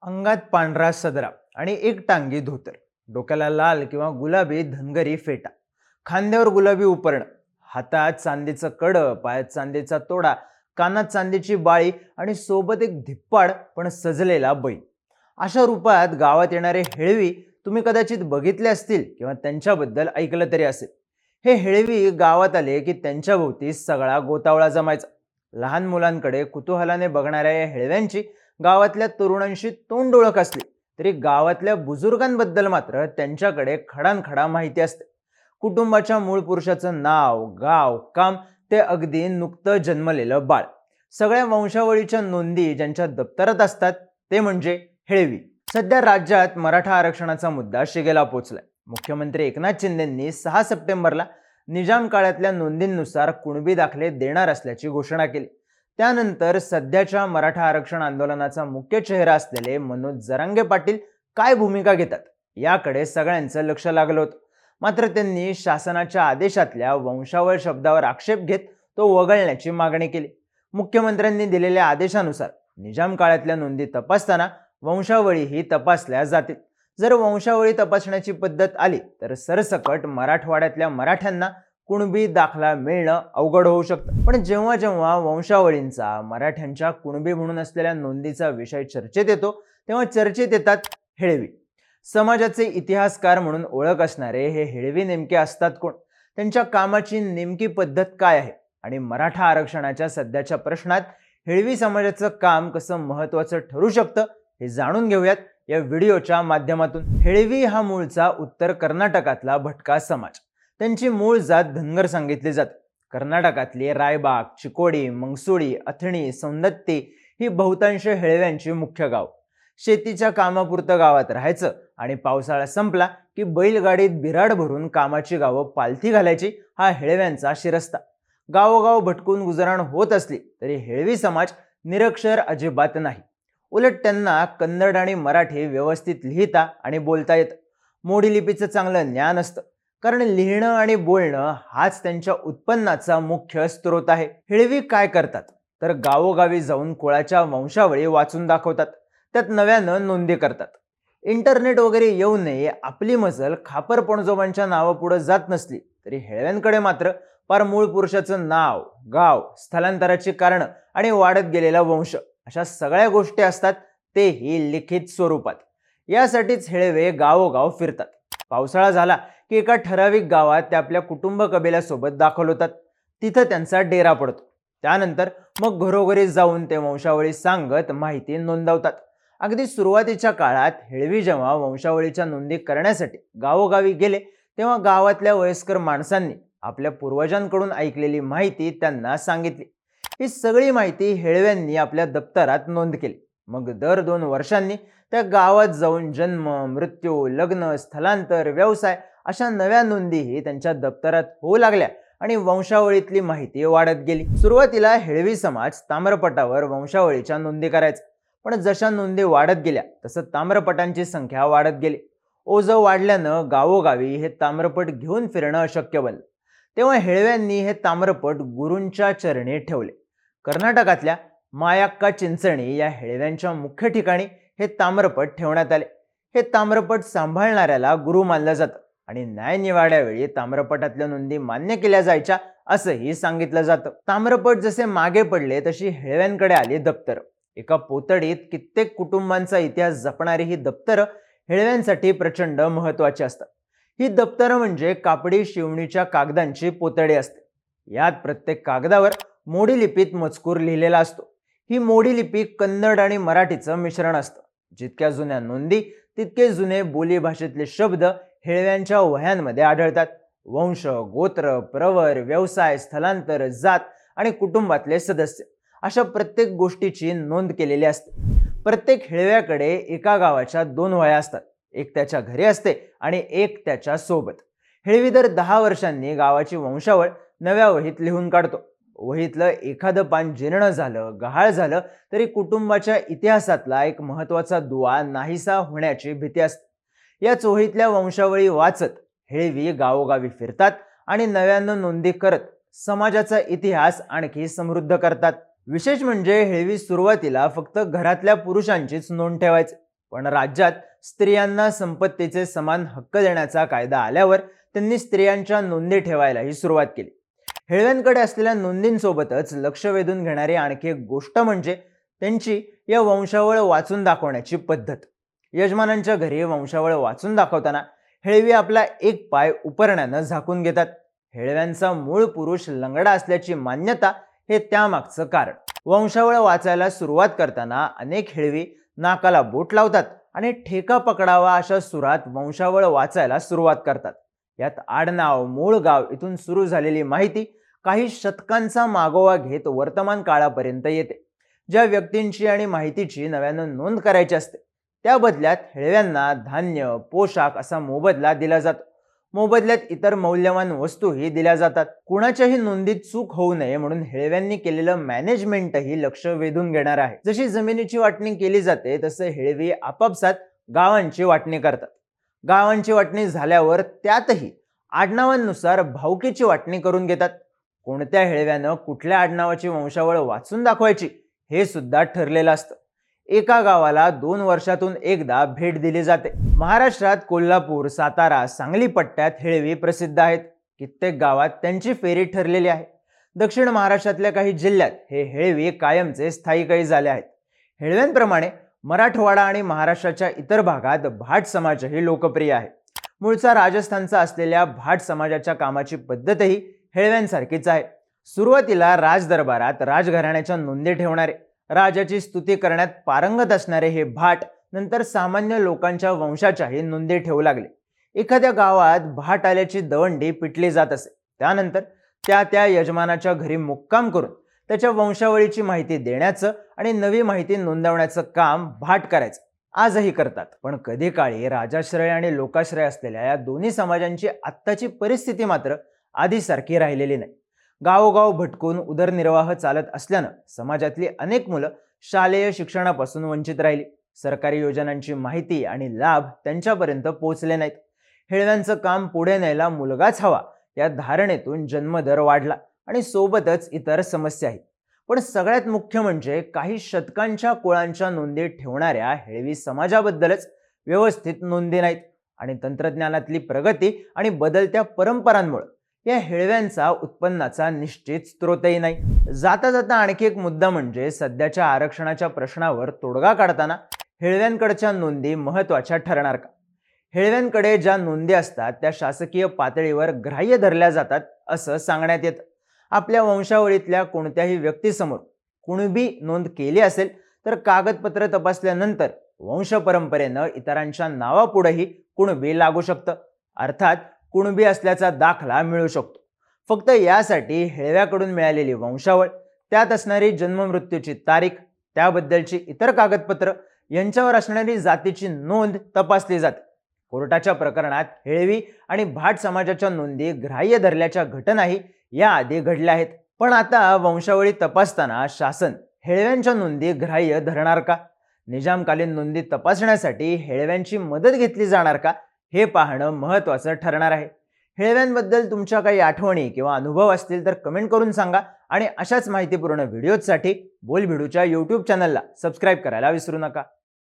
अंगात पांढरा सदरा आणि एक टांगी धोतर, डोक्याला लाल किंवा गुलाबी धनगरी फेटा, खांद्यावर गुलाबी उपरण, हातात चांदीचं कड, पायात चांदीचा तोडा, कानात चांदीची बाळी आणि सोबत एक धिप्पाड पण सजलेला बैल. अशा रूपात गावात येणारे हेळवी तुम्ही कदाचित बघितले असतील किंवा त्यांच्याबद्दल ऐकलं तरी असेल. हे हेळवी गावात आले की त्यांच्या भोवती सगळा गोतावळा जमायचा. लहान मुलांकडे कुतूहलाने बघणाऱ्या या हेळव्यांची गावातल्या तरुणांशी तोंड ओळख असली तरी गावातल्या बुजुर्गांबद्दल मात्र त्यांच्याकडे खडानखडा माहिती असते. कुटुंबाच्या मूळ पुरुषाचं नाव, गाव, काम, ते अगदी नुकतं जन्मलेलं बाळ, सगळ्या वंशावळीच्या नोंदी ज्यांच्या दप्तरात असतात ते म्हणजे हेळवी. सध्या राज्यात मराठा आरक्षणाचा मुद्दा शिगेला पोहोचलाय. मुख्यमंत्री एकनाथ शिंदेंनी 6 सप्टेंबरला निजाम काळातल्या नोंदींनुसार कुणबी दाखले देणार असल्याची घोषणा केली. त्यानंतर सध्याच्या मराठा आरक्षण आंदोलनाचा मुख्य चेहरा असलेले मनोज जरांगे पाटील काय भूमिका घेतात याकडे सगळ्यांचं लक्ष लागलं होतं. मात्र त्यांनी शासनाच्या आदेशातल्या वंशावळ शब्दावर आक्षेप घेत तो वगळण्याची मागणी केली. मुख्यमंत्र्यांनी दिलेल्या आदेशानुसार निजाम काळातल्या नोंदी तपासताना वंशावळीही तपासल्या जातील. जर वंशावळी तपासण्याची पद्धत आली तर सरसकट मराठवाड्यातल्या मराठ्यांना कुणबी दाखला मिळणं अवघड होऊ शकतं. पण जेव्हा जेव्हा वंशावळींचा, मराठ्यांच्या कुणबी म्हणून असलेल्या नोंदीचा विषय चर्चेत येतो तेव्हा चर्चेत येतात हेळवी. समाजाचे इतिहासकार म्हणून ओळख असणारे हे हेळवी नेमके असतात कोण? त्यांच्या कामाची नेमकी पद्धत काय आहे? आणि मराठा आरक्षणाच्या सध्याच्या प्रश्नात हेळवी समाजाचं काम कसं महत्त्वाचं ठरू शकतं हे जाणून घेऊयात या व्हिडिओच्या माध्यमातून. हेळवी हा मूळचा उत्तर कर्नाटकातला भटका समाज. त्यांची मूळ जात धनगर सांगितली जाते. कर्नाटकातली रायबाग, चिकोडी, मंगसुळी, अथणी, सौंदत्ती ही बहुतांश हेळव्यांची मुख्य गाव. शेतीच्या कामापुरतं गावात राहायचं आणि पावसाळा संपला की बैलगाडीत बिराड भरून कामाची गावं पालथी घालायची, हा हेळव्यांचा शिरस्ता. गावोगाव भटकून गुजराण होत असली तरी हेळवी समाज निरक्षर अजिबात नाही. उलट त्यांना कन्नड आणि मराठी व्यवस्थित लिहिता आणि बोलता येतं. मोडी लिपीचं चांगलं ज्ञान असतं, कारण लिहिणं आणि बोलणं हाच त्यांच्या उत्पन्नाचा मुख्य स्रोत आहे. हेळवी काय करतात तर गावोगावी जाऊन कुळाच्या वंशावळी वाचून दाखवतात, त्यात नव्यानं नोंदी करतात. इंटरनेट वगैरे येऊ नये, आपली मजल खापर पणजोबांच्या नावापुढे जात नसली तरी हेळव्यांकडे मात्र पार मूळ पुरुषाचं नाव, गाव, स्थलांतराची कारणं आणि वाढत गेलेला वंश अशा सगळ्या गोष्टी असतात, तेही लिखित स्वरूपात. यासाठीच हेळवे गावोगाव फिरतात. पावसाळा झाला की एका ठराविक गावात ते आपल्या कुटुंब कबिल्यासोबत दाखल होतात. तिथं त्यांचा डेरा पडतो. त्यानंतर मग घरोघरी जाऊन ते वंशावळी सांगत माहिती नोंदवतात. अगदी सुरुवातीच्या काळात हेळवी जेव्हा वंशावळीच्या नोंदी करण्यासाठी गावोगावी गेले तेव्हा गावातल्या वयस्कर माणसांनी आपल्या पूर्वजांकडून ऐकलेली माहिती त्यांना सांगितली. ही सगळी माहिती हेळव्यांनी आपल्या दप्तरात नोंद केली. मग दर 2 वर्षांनी त्या गावात जाऊन जन्म, मृत्यू, लग्न, स्थलांतर, व्यवसाय अशा नव्या नोंदीही त्यांच्या दप्तरात होऊ लागल्या आणि वंशावळीतली माहिती वाढत गेली. सुरुवातीला हेळवी समाज ताम्रपटावर वंशावळीच्या नोंदी करायचा. पण जशा नोंदी वाढत गेल्या तसं ताम्रपटांची संख्या वाढत गेली. ओझं वाढल्यानं गावोगावी हे ताम्रपट घेऊन फिरणं अशक्य बनलं. तेव्हा हेळव्यांनी हे ताम्रपट गुरूंच्या चरणी ठेवले. कर्नाटकातल्या मायाक्का चिंचणी या हेळव्यांच्या मुख्य ठिकाणी हे ताम्रपट ठेवण्यात आले. हे ताम्रपट सांभाळणाऱ्याला गुरु मानलं जातं आणि न्यायनिवाड्यावेळी ताम्रपटातल्या नोंदी मान्य केल्या जायच्या असंही सांगितलं जातं. ताम्रपट जसे मागे पडले तशी हेळव्यांकडे आली दप्तर. एका पोतडीत कित्येक कुटुंबांचा इतिहास जपणारी ही दप्तरं हेळव्यांसाठी प्रचंड महत्वाची असतात. ही दप्तरं म्हणजे कापडी शिवणीच्या कागदांची पोतडी असते. यात प्रत्येक कागदावर मोडी लिपीत मजकूर लिहिलेला असतो. ही मोडी लिपी कन्नड आणि मराठीचं मिश्रण असतं. जितक्या जुन्या नोंदी तितके जुने बोलीभाषेतले शब्द हेळव्यांच्या वह्यांमध्ये आढळतात. वंश, गोत्र, प्रवर, व्यवसाय, स्थलांतर, जात आणि कुटुंबातले सदस्य अशा प्रत्येक गोष्टीची नोंद केलेली असते. प्रत्येक हेळव्याकडे एका गावाच्या 2 वह्या असतात. एक त्याच्या घरी असते आणि एक त्याच्या सोबत. हेळवी दर 10 वर्षांनी गावाची वंशावळ नव्या वहीत लिहून काढतो. वहीतलं एखादं पान जीर्ण झालं, गहाळ झालं तरी कुटुंबाच्या इतिहासातला एक महत्वाचा दुवा नाहीसा होण्याची भीती असते. याच वहीतल्या वंशावळी वाचत हेळवी गावोगावी फिरतात आणि नव्यानं नोंदी करत समाजाचा इतिहास आणखी समृद्ध करतात. विशेष म्हणजे हेळवी सुरुवातीला फक्त घरातल्या पुरुषांचीच नोंद ठेवायचे. पण राज्यात स्त्रियांना संपत्तीचे समान हक्क देण्याचा कायदा आल्यावर त्यांनी स्त्रियांच्या नोंदी ठेवायलाही सुरुवात केली. हेळव्यांकडे असलेल्या नोंदींसोबतच लक्ष वेधून घेणारी आणखी एक गोष्ट म्हणजे त्यांची या वंशावळ वाचून दाखवण्याची पद्धत. यजमानांच्या घरी वंशावळ वाचून दाखवताना हेळवी आपला एक पाय उपरण्यानं झाकून घेतात. हेळव्यांचा मूळ पुरुष लंगडा असल्याची मान्यता हे त्यामागचं कारण. वंशावळ वाचायला सुरुवात करताना अनेक हेळवी नाकाला बोट लावतात आणि ठेका पकडावा अशा सुरात वंशावळ वाचायला सुरुवात करतात. यात आडनाव, मूळ गाव इथून सुरू झालेली माहिती काही शतकांचा मागोवा घेत वर्तमान काळापर्यंत येते. ज्या व्यक्तींची आणि माहितीची नव्यानं नोंद करायची असते त्या बदल्यात हेळव्यांना धान्य, पोशाख असा मोबदला दिला जातो. मोबदल्यात इतर मौल्यवान वस्तूही दिल्या जातात. कुणाच्याही नोंदीत चूक होऊ नये म्हणून हेळव्यांनी केलेलं मॅनेजमेंटही लक्ष वेधून घेणार आहे. जशी जमिनीची वाटणी केली जाते तसे हेळवी आपापसात गावांची वाटणी करतात. गावांची वाटणी झाल्यावर त्यातही आडनावांनुसार भावकीची वाटणी करून घेतात. कोणत्या हेळव्यानं कुठल्या आडनावाची वंशावळ वाचून दाखवायची हे सुद्धा ठरलेलं असतं. एका गावाला 2 वर्षातून एकदा भेट दिली जाते. महाराष्ट्रात कोल्हापूर, सातारा, सांगली पट्ट्यात हेळवी प्रसिद्ध आहेत. कित्येक गावात त्यांची फेरी ठरलेली आहे. दक्षिण महाराष्ट्रातल्या काही जिल्ह्यात हे हेळवी कायमचे स्थायिकही झाले आहेत. हेळव्यांप्रमाणे मराठवाडा आणि महाराष्ट्राच्या इतर भागात भाट समाजही लोकप्रिय आहे. मूळचा राजस्थानचा असलेल्या भाट समाजाच्या कामाची पद्धतही हेळव्यांसारखीच आहे. सुरुवातीला राजदरबारात राजघराण्याच्या नोंदी ठेवणारे, राजाची स्तुती करण्यात पारंगत असणारे हे भाट नंतर सामान्य लोकांच्या वंशाच्याही नोंदी ठेवू लागले. एखाद्या गावात भाट आल्याची दवंडी पिटली जात असे. त्यानंतर त्या यजमानाच्या घरी मुक्काम करून त्याच्या वंशावळीची माहिती देण्याचं आणि नवी माहिती नोंदवण्याचं काम भाट करायचं. आजही करतात. पण कधी काळी राजाश्रय आणि लोकाश्रय असलेल्या या दोन्ही समाजांची आत्ताची परिस्थिती मात्र आधीसारखी राहिलेली नाही. गावोगाव भटकून उदरनिर्वाह चालत असल्यानं समाजातली अनेक मुलं शालेय शिक्षणापासून वंचित राहिली. सरकारी योजनांची माहिती आणि लाभ त्यांच्यापर्यंत पोहोचले नाहीत. हेळव्यांचं काम पुढे न्यायला मुलगाच हवा या धारणेतून जन्मदर वाढला आणि सोबतच इतर समस्या आहेत. पण सगळ्यात मुख्य म्हणजे काही शतकांच्या कुळांच्या नोंदी ठेवणाऱ्या हेळवी समाजाबद्दलच व्यवस्थित नोंदी नाहीत. आणि तंत्रज्ञानातली प्रगती आणि बदलत्या परंपरांमुळे या हेळव्यांचा उत्पन्नाचा निश्चित स्रोतही नाही. जाता जाता आणखी एक मुद्दा म्हणजे सध्याच्या आरक्षणाच्या प्रश्नावर तोडगा काढताना हेळव्यांकडच्या नोंदी महत्त्वाच्या ठरणार का? हेळव्यांकडे ज्या नोंदी असतात त्या शासकीय पातळीवर ग्राह्य धरल्या जातात असं सांगण्यात येतं. आपल्या वंशावळीतल्या कोणत्याही व्यक्तीसमोर कुणबी नोंद केली असेल तर कागदपत्र तपासल्यानंतर वंशपरंपरेनं इतरांच्या नावापुढेही कुणबी लागू शकतं. अर्थात कुणबी असल्याचा दाखला मिळू शकतो. फक्त यासाठी हेळव्याकडून मिळालेली वंशावळ, त्यात असणारी जन्ममृत्यूची तारीख, त्याबद्दलची इतर कागदपत्र यांच्यावर असणारी जातीची नोंद तपासली जाते. कोर्टाच्या प्रकरणात हेळवी आणि भाट समाजाच्या नोंदी ग्राह्य धरल्याच्या घटनाही याआधी घडल्या आहेत. पण आता वंशावळी तपासताना शासन हेळव्यांच्या नोंदी ग्राह्य धरणार का? निजामकालीन नोंदी तपासण्यासाठी हेळव्यांची मदत घेतली जाणार का हे पाहणं महत्त्वाचं ठरणार आहे. हेळव्यांबद्दल तुमच्या काही आठवणी किंवा अनुभव असतील तर कमेंट करून सांगा आणि अशाच माहितीपूर्ण व्हिडिओजसाठी बोलबिडूच्या YouTube चॅनलला सबस्क्राईब करायला विसरू नका.